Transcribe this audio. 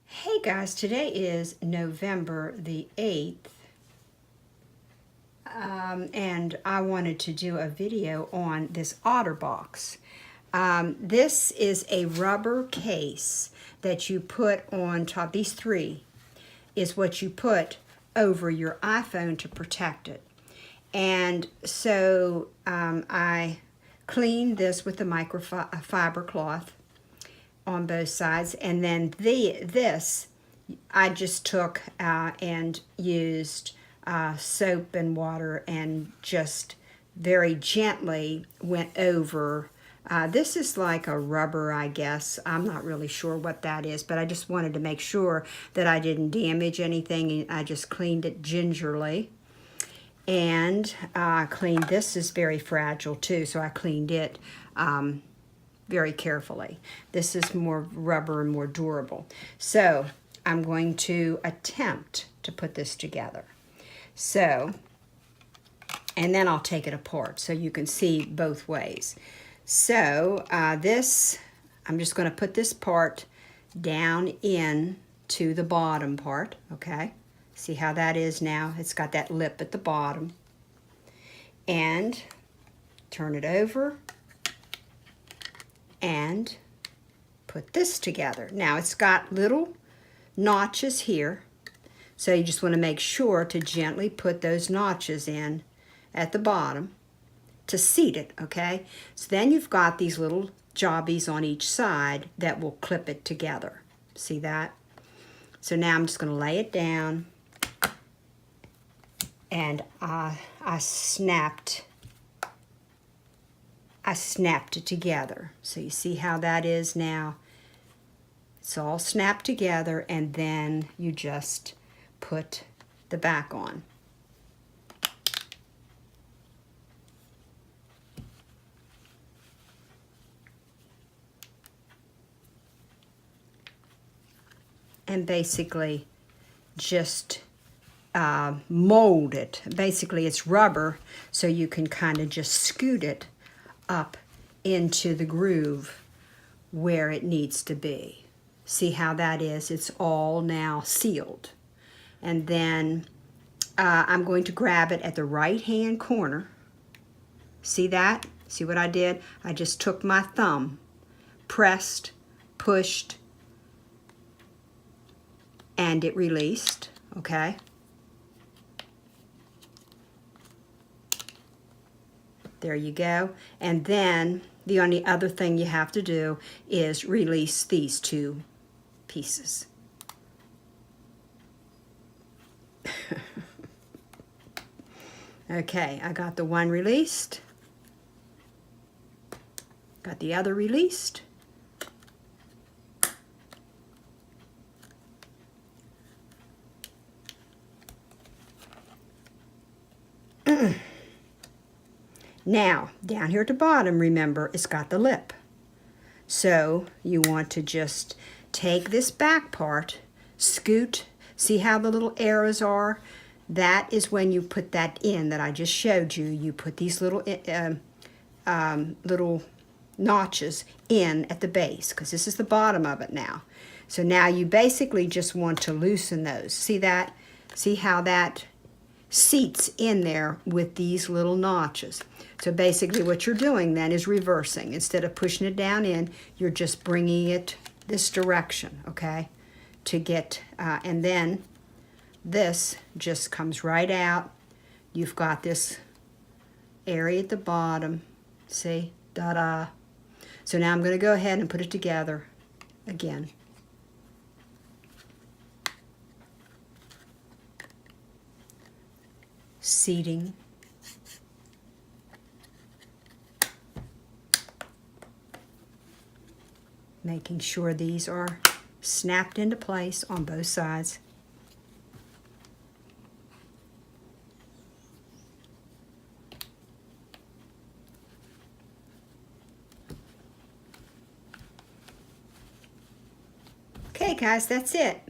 Hey guys, today is November the 8th, and I wanted to do a video on this Otterbox. This is a rubber case that you put on top. These three is what you put over your iPhone to protect it. And so I cleaned this with the microfiber cloth on both sides, and then this I just took and used soap and water and just very gently went over. This is like a rubber, I guess. I'm not really sure what that is, but I just wanted to make sure that I didn't damage anything, and I just cleaned it gingerly. And cleaned, this is very fragile too, so I cleaned it very carefully. This is more rubber and more durable. So I'm going to attempt to put this together. So, and then I'll take it apart so you can see both ways. So this, I'm just going to put this part down in to the bottom part, okay? See how that is now? It's got that lip at the bottom. And turn it over and put this together. Now it's got little notches here, so you just want to make sure to gently put those notches in at the bottom to seat it, okay? So then you've got these little jobbies on each side that will clip it together. See that? So now I'm just going to lay it down, and I snapped it together. So you see how that is now? It's all snapped together, and then you just put the back on. And basically just mold it. Basically it's rubber, so you can kind of just scoot it up into the groove where it needs to be. See how that is? It's all now sealed. And then I'm going to grab it at the right hand corner. See that? See what I did? I just took my thumb, pressed, pushed, and it released, okay? There you go. And then the only other thing you have to do is release these two pieces. Okay, I got the one released. Got the other released. Now, down here at the bottom, remember, it's got the lip. So you want to just take this back part, scoot, see how the little arrows are? That is when you put that in that I just showed you. You put these little little notches in at the base, because this is the bottom of it now. So now you basically just want to loosen those. See that? See how that seats in there with these little notches. So basically what you're doing then is reversing. Instead of pushing it down in, you're just bringing it this direction, okay? To get, and then this just comes right out. You've got this area at the bottom. See? Da-da. So now I'm going to go ahead and put it together again. Seating. Making sure these are snapped into place on both sides. Okay guys, that's it.